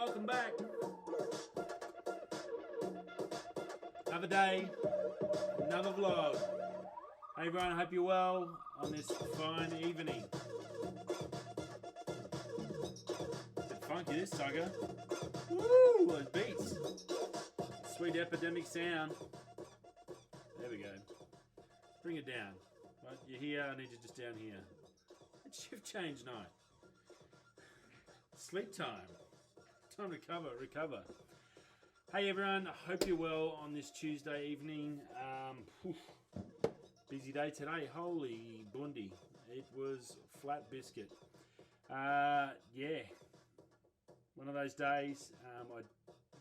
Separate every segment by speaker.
Speaker 1: welcome back. Another day, another vlog. Hey everyone, I hope you're well on this fine evening. Bit funky this sucker. Woo, it beats. Sweet epidemic sound. There we go. Bring it down. Right, you're here, I need you just down here. It's shift change night. Sleep time. Time to recover. Hey everyone, I hope you're well on this Tuesday evening. Busy day today, holy bundy. It was flat biscuit. Yeah, one of those days. My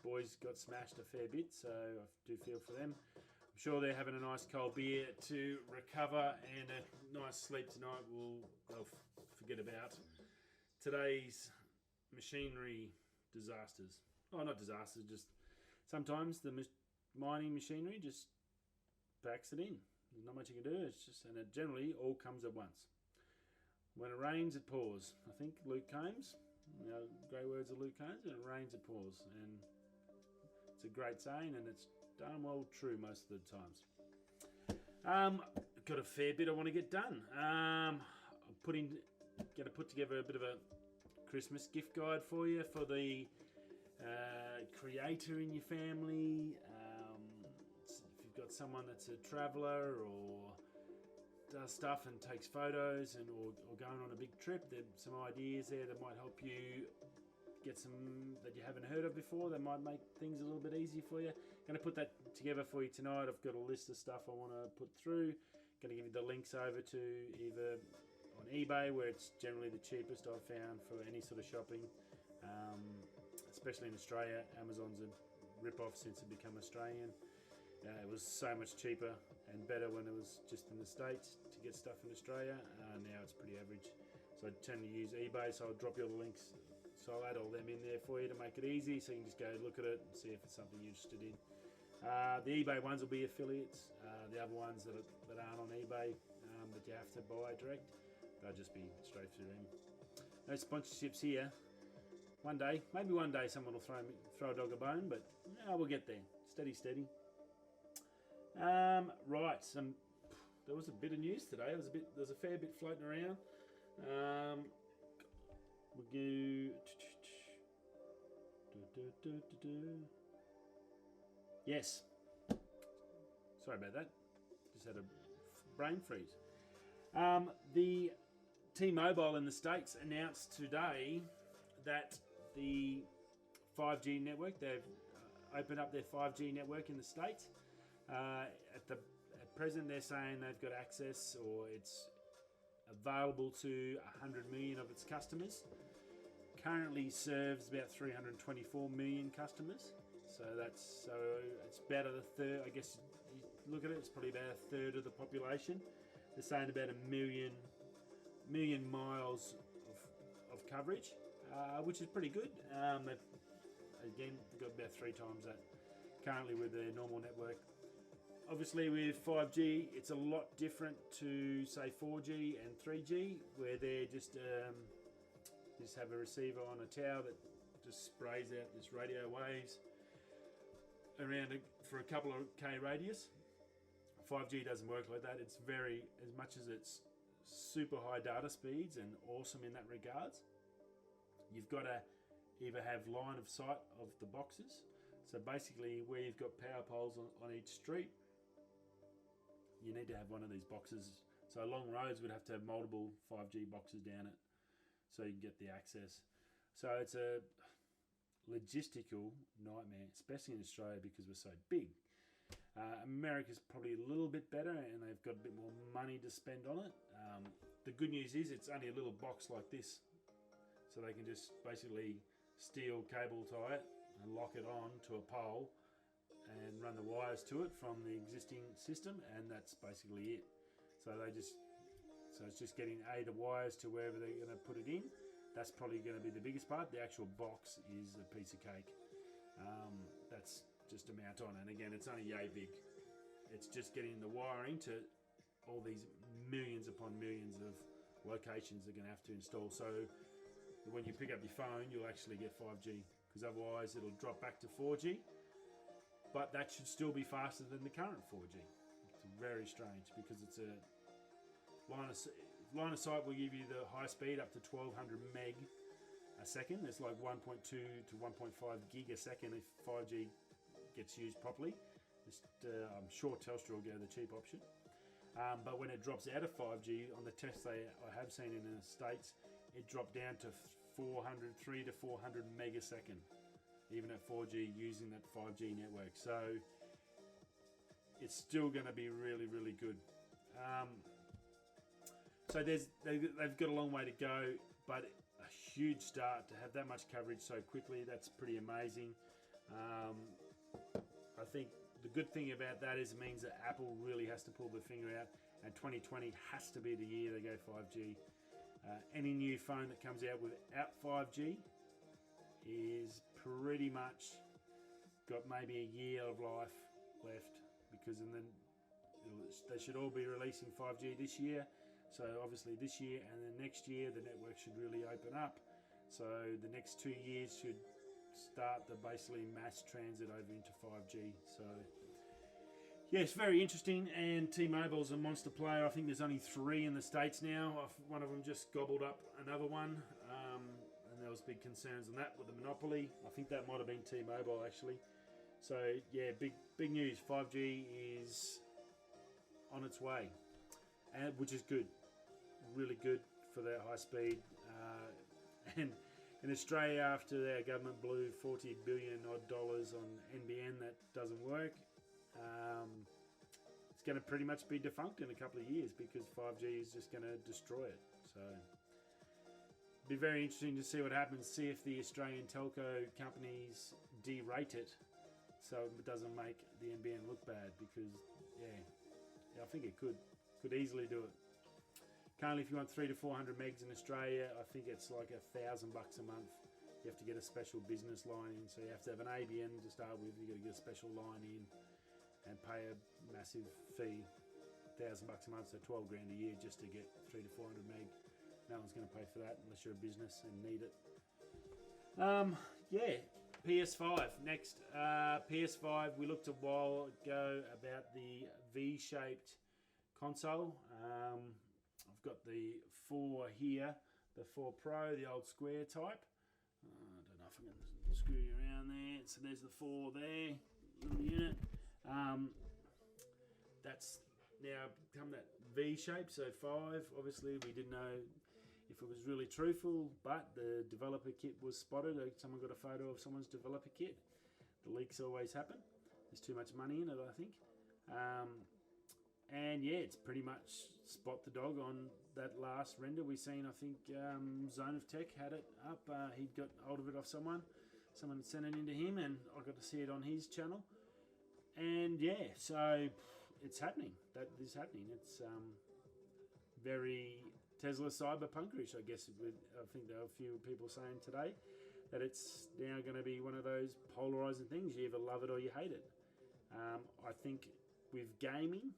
Speaker 1: boys got smashed a fair bit, so I do feel for them. I'm sure they're having a nice cold beer to recover, and a nice sleep tonight they'll forget about today's machinery disasters. Oh, not disasters, just sometimes the mining machinery just backs it in. There's not much you can do. It's just, and it generally all comes at once. When it rains, it pours. I think Luke Combs, great words of Luke Combs. When it rains, it pours, and it's a great saying, and it's darn well true most of the times. Got a fair bit I want to get done. I'm going to put together a bit of a Christmas gift guide for you for the creator in your family. If you've got someone that's a traveller or does stuff and takes photos or going on a big trip, there's some ideas there that might help you get some that you haven't heard of before. That might make things a little bit easier for you. Going to put that together for you tonight. I've got a list of stuff I want to put through. Going to give you the links over to either on eBay, where it's generally the cheapest I've found for any sort of shopping, especially in Australia. Amazon's a rip-off since it became Australian. It was so much cheaper and better when it was just in the States to get stuff in Australia. Now it's pretty average. So I tend to use eBay, so I'll drop you all the links. So I'll add all them in there for you to make it easy, so you can just go look at it and see if it's something you're interested in. The eBay ones will be affiliates. The other ones that aren't on eBay that you have to buy direct, they'll just be straight through them. No sponsorships here. Maybe one day someone will throw a dog a bone, but we'll get there. Steady. Right, there was a bit of news today. There's a fair bit floating around. We'll go. Yes. Sorry about that. Just had a brain freeze. The T-Mobile in the States announced today that the 5G network, they've opened up their 5G network in the States. At present, they're saying they've got access, or it's available to 100 million of its customers. Currently serves about 324 million customers. So it's about a third. I guess you look at it, it's probably about a third of the population. They're saying about a million miles of coverage, which is pretty good. They've got about 3 times that currently with their normal network. Obviously with 5G, it's a lot different to say 4G and 3G, where they just have a receiver on a tower that just sprays out this radio waves around for a couple of K radius. 5G doesn't work like that. It's as much as it's super high data speeds and awesome in that regards, you've got to either have line of sight of the boxes. So basically where you've got power poles on each street, you need to have one of these boxes. So long roads would have to have multiple 5G boxes down it so you can get the access. So it's a logistical nightmare, especially in Australia because we're so big. America's probably a little bit better and they've got a bit more money to spend on it. The good news is it's only a little box like this, so they can just basically steel cable tie it and lock it on to a pole and run the wires to it from the existing system, and that's basically it. So it's just getting the wires to wherever they're going to put it in. That's probably going to be the biggest part. The actual box is a piece of cake. That's just to mount on, and again, it's only yay big. It's just getting the wiring to all these millions upon millions of locations they're going to have to install. So when you pick up your phone, you'll actually get 5G because otherwise it'll drop back to 4G. But that should still be faster than the current 4G. It's very strange because it's a line of sight will give you the high speed up to 1200 meg a second. It's like 1.2 to 1.5 gig a second if 5G gets used properly. I'm sure Telstra will go the cheap option. But when it drops out of 5G, on the tests I have seen in the States, it dropped down to 3 to 400 megasecond, even at 4G using that 5G network. So it's still going to be really, really good. So they've got a long way to go, but a huge start to have that much coverage so quickly. That's pretty amazing. I think the good thing about that is it means that Apple really has to pull their finger out, and 2020 has to be the year they go 5G. Any new phone that comes out without 5G is pretty much got maybe a year of life left, because they should all be releasing 5G this year. So obviously this year and then next year the network should really open up. So the next 2 years should start the basically mass transit over into 5G. So yeah, it's very interesting, and T-Mobile's a monster player. I think there's only 3 in the States now. One of them just gobbled up another one, and there was big concerns on that with the monopoly. I think that might have been T-Mobile actually. So yeah, big news. 5G is on its way, and which is good, really good for that high speed. And in Australia, after our government blew $40 billion odd on NBN, that doesn't work. It's going to pretty much be defunct in a couple of years because 5G is just going to destroy it. So it'll be very interesting to see what happens, see if the Australian telco companies derate it so it doesn't make the NBN look bad, because yeah, I think it could easily do it. Currently, if you want 300 to 400 megs in Australia, I think it's like $1,000 a month. You have to get a special business line in, so you have to have an ABN to start with. You've got to get a special line in and pay a massive fee, $1,000 a month, so 12 grand a year just to get 300 to 400 meg. No one's going to pay for that unless you're a business and need it. Yeah, PS5 next. PS5, we looked a while ago about the V-shaped console. I've got the 4 here, the 4 Pro, the old square type. I don't know if I can screw you around there. So there's the 4 there, little unit. That's now become that V shape, so 5. Obviously, we didn't know if it was really truthful, but the developer kit was spotted. Someone got a photo of someone's developer kit. The leaks always happen. There's too much money in it, I think. And yeah, it's pretty much spot the dog on that last render we seen. I think Zone of Tech had it up. He'd got hold of it off someone. Someone had sent it into him, and I got to see it on his channel. And yeah, so it's happening. That is happening. It's very Tesla cyberpunkerish, I guess. I think there are a few people saying today that it's now going to be one of those polarizing things. You either love it or you hate it. I think with gaming,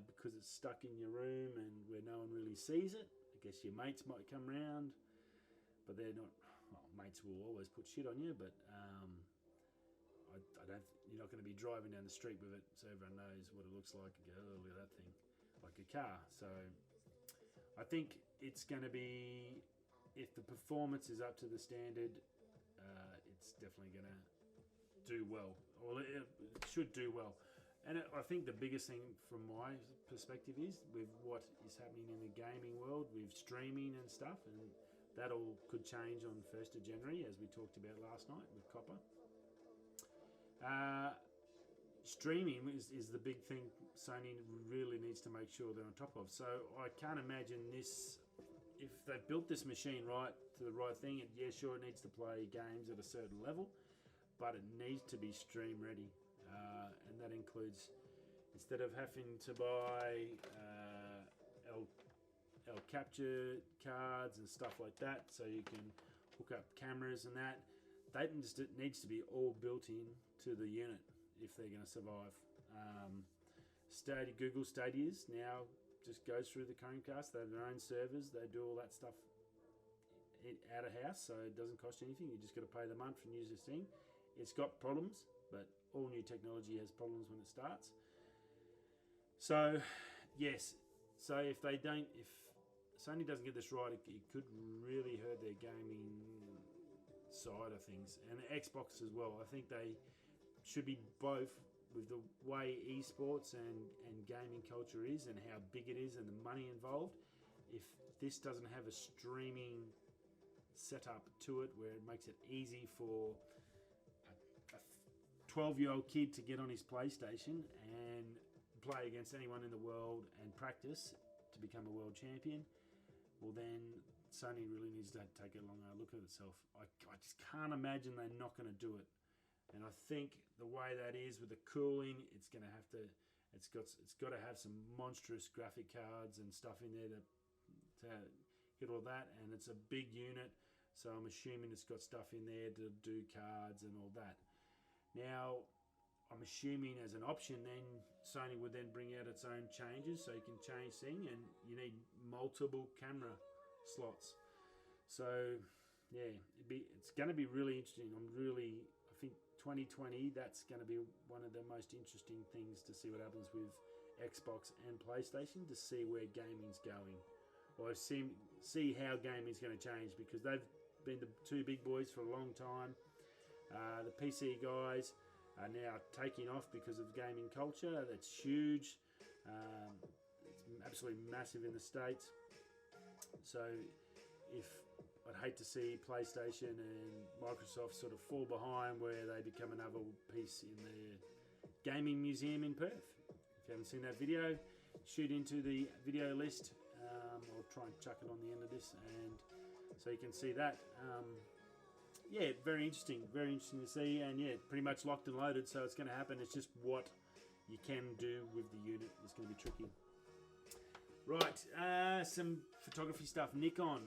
Speaker 1: because it's stuck in your room and where no one really sees it, I guess your mates might come round, but they're not. Well, mates will always put shit on you, but I don't. You're not going to be driving down the street with it, so everyone knows what it looks like and go, oh, look at that thing, like a car. So I think it's going to be, if the performance is up to the standard, it's definitely going to do well. Well, it should do well. And I think the biggest thing from my perspective is with what is happening in the gaming world with streaming and stuff, and that all could change on 1st of January, as we talked about last night with copper. Streaming is the big thing Sony really needs to make sure they're on top of. So I can't imagine this, if they've built this machine right to the right thing, and yeah, sure, it needs to play games at a certain level, but it needs to be stream ready. And that includes, instead of having to buy L capture cards and stuff like that, so you can hook up cameras and that needs to be all built in to the unit if they're going to survive. Google Stadia's now just goes through the Chromecast. They have their own servers. They do all that stuff out of house, so it doesn't cost you anything. You just got to pay the month and use this thing. It's got problems, but all new technology has problems when it starts. So yes, so if Sony doesn't get this right, it could really hurt their gaming side of things, and the Xbox as well. I think they should be both, with the way esports and gaming culture is and how big it is and the money involved. If this doesn't have a streaming setup to it where it makes it easy for a 12-year-old kid to get on his PlayStation and play against anyone in the world and practice to become a world champion, well then Sony really needs to take a long look at itself. I just can't imagine they're not going to do it. And I think the way that is with the cooling, it's got to have some monstrous graphic cards and stuff in there to hit all that. And it's a big unit, so I'm assuming it's got stuff in there to do cards and all that. Now, I'm assuming as an option then Sony would then bring out its own changes, so you can change thing, and you need multiple camera slots. So yeah, it's going to be really interesting. I think 2020, that's going to be one of the most interesting things to see what happens with Xbox and PlayStation, to see where gaming's going, or see how gaming's going to change, because they've been the two big boys for a long time. The PC guys are now taking off because of gaming culture. That's huge. It's absolutely massive in the States. So I'd hate to see PlayStation and Microsoft sort of fall behind, where they become another piece in the gaming museum in Perth. If you haven't seen that video, shoot into the video list. I'll try and chuck it on the end of this, and so you can see that. Yeah, very interesting to see, and yeah, pretty much locked and loaded, so it's going to happen. It's just what you can do with the unit is going to be tricky. Right, some photography stuff. Nikon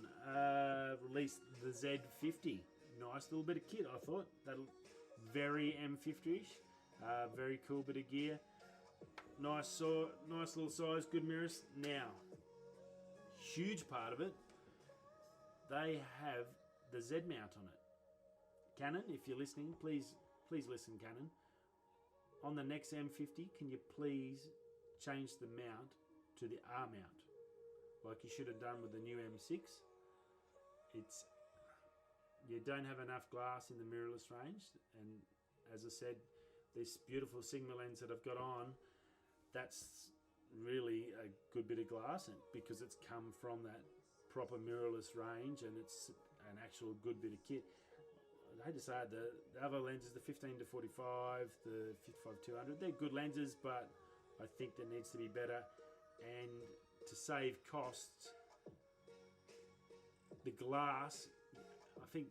Speaker 1: released the Z50. Nice little bit of kit, I thought. That'll very M50-ish. Very cool bit of gear. Nice little size, good mirrors. Now, huge part of it, they have the Z mount on it. Canon, if you're listening, please listen, Canon. On the next M50, can you please change the mount to the R mount, like you should have done with the new M6? You don't have enough glass in the mirrorless range, and as I said, this beautiful Sigma lens that I've got on, that's really a good bit of glass, and because it's come from that proper mirrorless range, and it's an actual good bit of kit. I hate to say it, the other lenses, the 15 to 45, the 55-200, they're good lenses, but I think there needs to be better. And to save costs, the glass, I think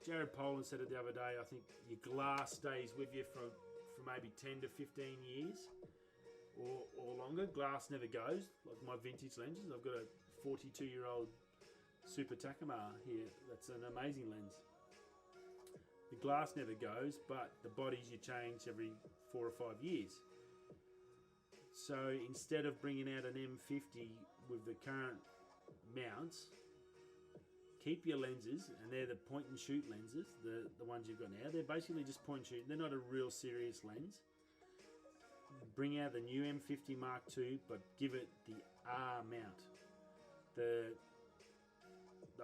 Speaker 1: Jared Poland said it the other day, I think your glass stays with you for maybe 10 to 15 years or longer. Glass never goes, like my vintage lenses. I've got a 42-year-old Super Takamar here. That's an amazing lens. The glass never goes, but the bodies you change every 4 or 5 years. So instead of bringing out an M50 with the current mounts, keep your lenses, and they're the point and shoot lenses, the ones you've got now. They're basically just point and shoot. They're not a real serious lens. Bring out the new M50 Mark II, but give it the R mount. The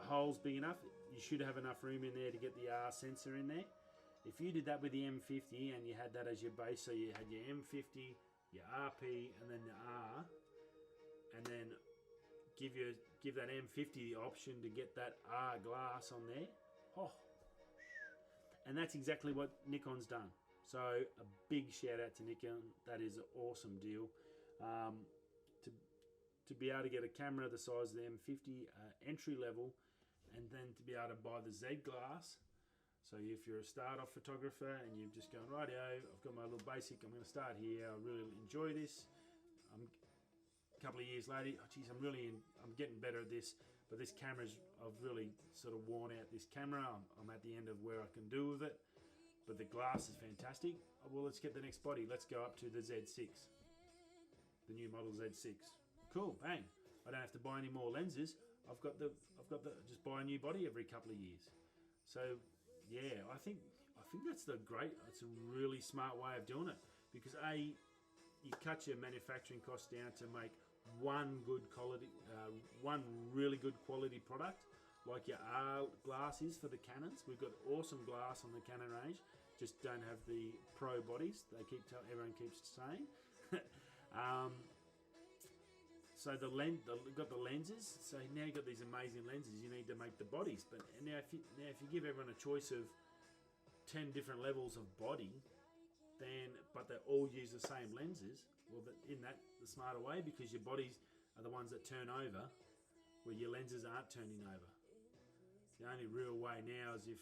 Speaker 1: hole's big enough. You should have enough room in there to get the R sensor in there. If you did that with the M50 and you had that as your base, so you had your M50, your RP, and then the R, and then give that M50 the option to get that R glass on there. Oh, and that's exactly what Nikon's done. So a big shout out to Nikon. That is an awesome deal. To be able to get a camera the size of the M50 entry level, and then to be able to buy the Z glass. So if you're a start-off photographer and you've just gone, rightio, I've got my little basic, I'm going to start here, I really enjoy this. A couple of years later, oh geez, I'm getting better at this, but this camera's, I've really sort of worn out this camera. I'm at the end of where I can do with it, but the glass is fantastic. Oh, well, let's get the next body. Let's go up to the Z6, the new model Z6. Cool, bang. I don't have to buy any more lenses. I've got the just buy a new body every couple of years. So yeah, I think that's it's a really smart way of doing it, because you cut your manufacturing costs down to make one really good quality product, like your R glass is for the Canons. We've got awesome glass on the Canon range, just don't have the pro bodies. Everyone keeps saying. So we've got the lenses. So now you've got these amazing lenses. You need to make the bodies. But now if you give everyone a choice of 10 different levels of body, but they all use the same lenses, well, the smarter way, because your bodies are the ones that turn over, where your lenses aren't turning over. The only real way now is if,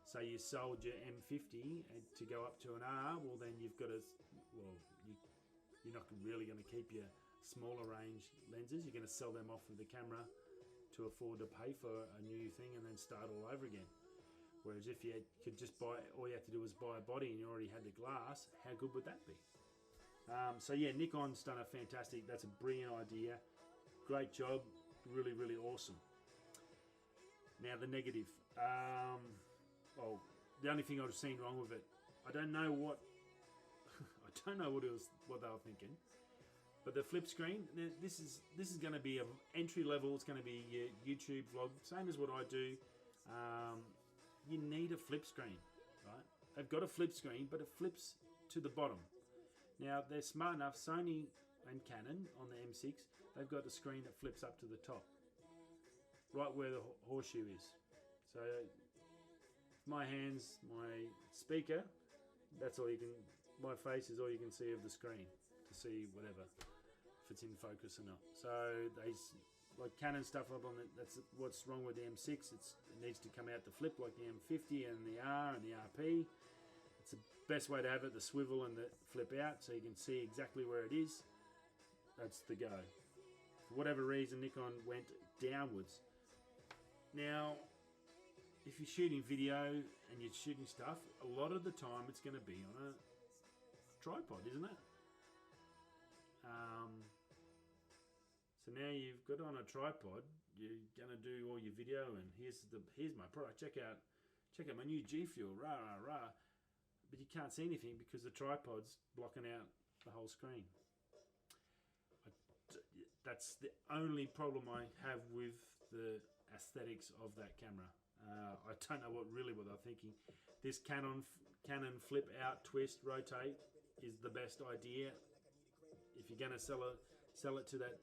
Speaker 1: say, you sold your M50 to go up to an R, well then you've got to, you're not really going to keep your smaller range lenses. You're going to sell them off with the camera to afford to pay for a new thing and then start all over again. Whereas if you could just all you have to do was buy a body and you already had the glass, how good would that be? So yeah, Nikon's done a fantastic, that's a brilliant idea. Great job, really, really awesome. Now the negative. The only thing I've seen wrong with it, I don't know what what they were thinking. But the flip screen, this is going to be an entry level. It's going to be your YouTube vlog, same as what I do. You need a flip screen, right? They've got a flip screen, but it flips to the bottom. Now they're smart enough. Sony and Canon on the M6, they've got a screen that flips up to the top, right where the horseshoe is. So my hands, my speaker, that's all you can. My face is all you can see of the screen to see whatever, if it's in focus or not. So like Canon stuff up on it. That's what's wrong with the M6. It needs to come out to flip like the M50 and the R and the RP. It's the best way to have it, the swivel and the flip out, so you can see exactly where it is. That's the go. For whatever reason, Nikon went downwards. Now, if you're shooting video and you're shooting stuff, a lot of the time it's going to be on a tripod, isn't it? So now you've got on a tripod, you're going to do all your video, and here's my product. Check out my new G Fuel, rah rah rah. But you can't see anything because the tripod's blocking out the whole screen. That's the only problem I have with the aesthetics of that camera. I don't know what they're thinking. This Canon flip out, twist, rotate is the best idea. If you're going to sell it to that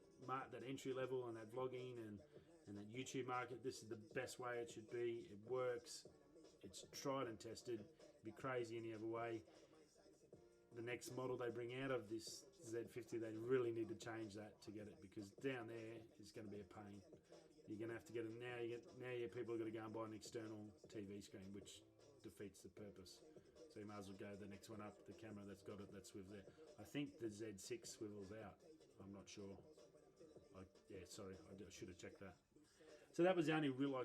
Speaker 1: entry level and that vlogging and that YouTube market, this is the best way it should be. It works. It's tried and tested. It'd be crazy any other way. The next model they bring out of this Z50, they really need to change that to get it, because down there is going to be a pain. You're going to have to get it now. Your people are going to go and buy an external TV screen, which defeats the purpose. So you might as well go the next one up, the camera that's got it, that swivels there. I think the Z6 swivels out. I'm not sure. I should have checked that. So that was the only real,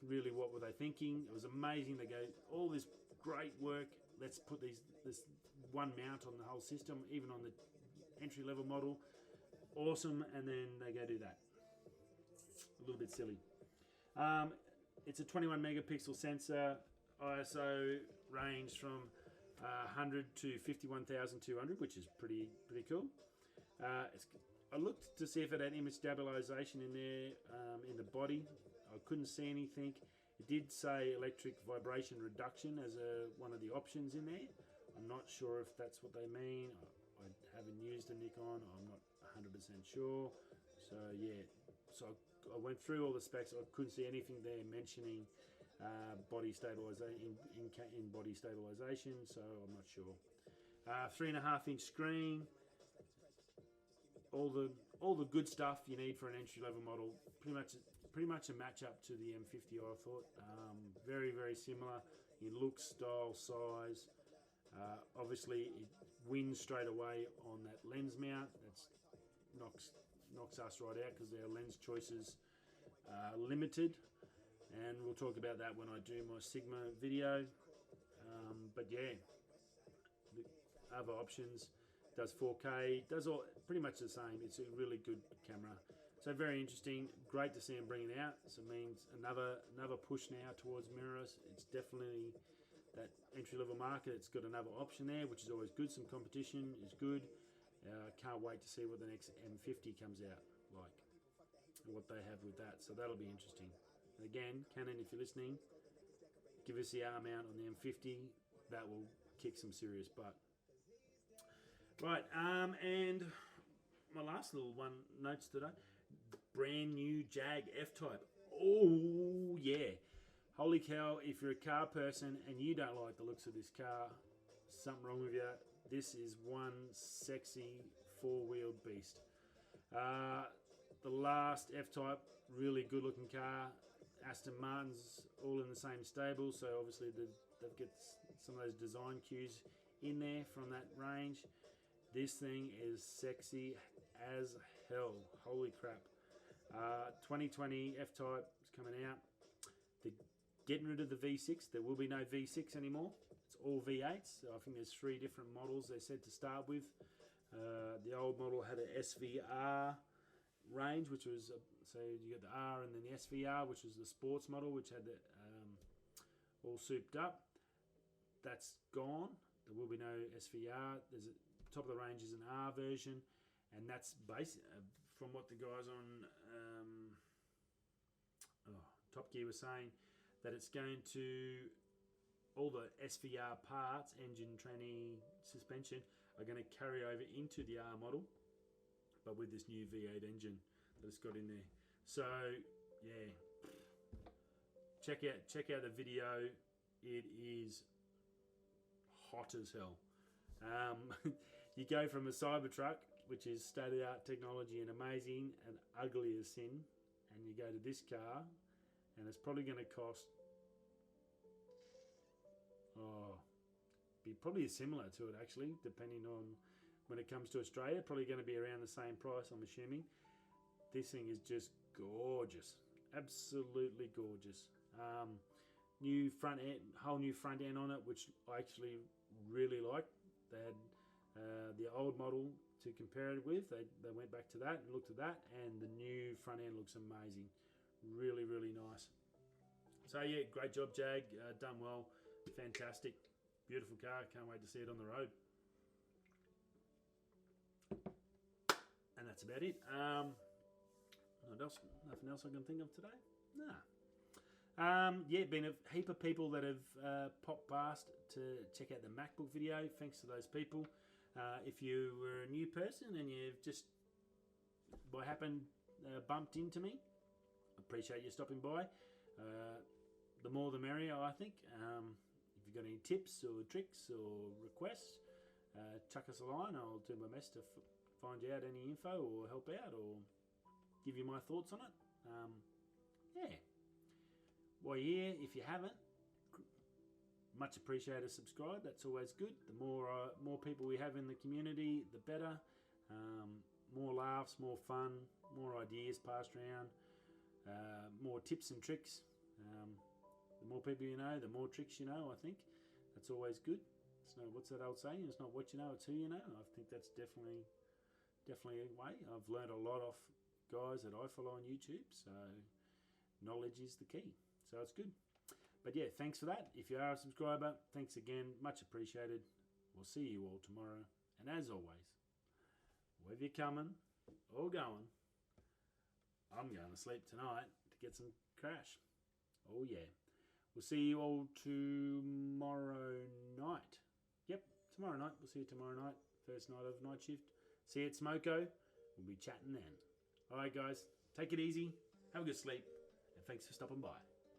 Speaker 1: really, what were they thinking? It was amazing. They go, all this great work, let's put this one mount on the whole system, even on the entry level model. Awesome. And then they go do that. A little bit silly. It's a 21 megapixel sensor. ISO range from 100 to 51,200, which is pretty cool. I looked to see if it had image stabilization in there, in the body. I couldn't see anything. It did say electric vibration reduction as one of the options in there. I'm not sure if that's what they mean. I haven't used a Nikon. I'm not 100% sure. So yeah, so I went through all the specs. I couldn't see anything there mentioning body stabilization in body stabilization, so I'm not sure. 3.5-inch screen. All the good stuff you need for an entry-level model. Pretty much a match-up to the M50, I thought. Very similar in look, style, size. Obviously, it wins straight away on that lens mount. That knocks us right out because their lens choices are limited. And we'll talk about that when I do my Sigma video. But yeah, the other options, does 4K, does all pretty much the same. It's a really good camera. So very interesting. Great to see them bring it out. So it means another push now towards mirrorless. It's definitely that entry-level market. It's got another option there, which is always good. Some competition is good. Can't wait to see what the next M50 comes out like and what they have with that. So that'll be interesting. And again, Canon, if you're listening, give us the R mount on the M50. That will kick some serious butt. Right, and my last little one notes today. Brand new Jag F-Type. Oh, yeah. Holy cow, if you're a car person and you don't like the looks of this car, something wrong with you. This is one sexy four-wheeled beast. The last F-Type, really good-looking car. Aston Martin's all in the same stable, so obviously they've got some of those design cues in there from that range. This thing is sexy as hell. Holy crap. 2020 F-Type is coming out. They're getting rid of the V6. There will be no V6 anymore. It's all V8s. So I think there's 3 different models they said to start with. The old model had an SVR range, which was, so you got the R and then the SVR, which was the sports model, which had the, all souped up. That's gone. There will be no SVR. There's top of the range is an R version, and that's basic. From what the guys on Top Gear were saying, that it's going to, all the SVR parts, engine, tranny, suspension, are going to carry over into the R model, but with this new V8 engine that it's got in there. So yeah, check out the video. It is hot as hell. You go from a Cybertruck, which is state-of-the-art technology and amazing and ugly as sin, and you go to this car, and it's probably going to cost, be probably similar to it actually, depending on when it comes to Australia. Probably going to be around the same price, I'm assuming. This thing is just gorgeous, absolutely gorgeous. New front end, whole new front end on it, which I actually really like. They had the old model to compare it with. They went back to that and looked at that, and the new front end looks amazing. Really, really nice. So yeah, great job, Jag. Done well. Fantastic. Beautiful car. Can't wait to see it on the road. And that's about it. Nothing else I can think of today? Nah. Yeah, been a heap of people that have popped past to check out the MacBook video. Thanks to those people. If you were a new person and you've just by happen bumped into me, appreciate you stopping by. The more the merrier, I think. If you've got any tips or tricks or requests, chuck us a line. I'll do my best to find you out any info or help out or give you my thoughts on it. Yeah. While you're here, if you haven't, much appreciated. Subscribe. That's always good. The more people we have in the community, the better. More laughs, more fun, more ideas passed around, more tips and tricks. The more people you know, the more tricks you know. I think that's always good. It's not, what's that old saying? It's not what you know, it's who you know. I think that's definitely a way. I've learned a lot off guys that I follow on YouTube. So knowledge is the key. So it's good. But yeah, thanks for that. If you are a subscriber, thanks again. Much appreciated. We'll see you all tomorrow. And as always, whether you're coming or going, I'm going to sleep tonight to get some crash. Oh yeah. We'll see you all tomorrow night. Yep, tomorrow night. We'll see you tomorrow night. First night of night shift. See you at Smoko. We'll be chatting then. All right, guys. Take it easy. Have a good sleep. And thanks for stopping by.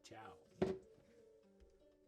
Speaker 1: Ciao.